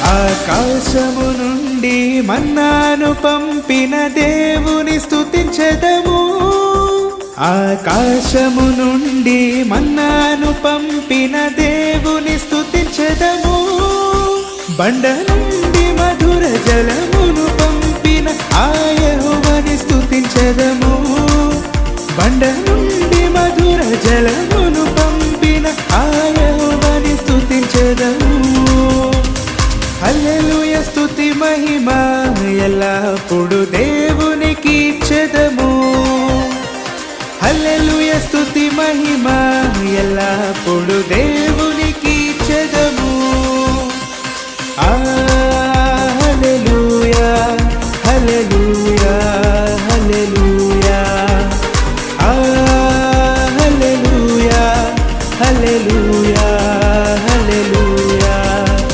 ఆకాశము నుండి మన్నాను పంపిన దేవుని స్తుతించెదము. ఆకాశము నుండి మన్నాను పంపిన దేవుని స్తుతించెదము. బండ నుండి మధుర జలమును పంపిన ఆ యెహోవాని స్తుతించెదము. బండ నుండి మధుర జలమును పంపిన ఆ యెహోవాని స్తుతించెదము. హల్లెలూయా స్తుతి మహిమ ఎల్లప్పుడు దేవునికి ఇచ్చెదము. హల్లెలూయా స్తుతి మహిమ ఎల్లప్పుడు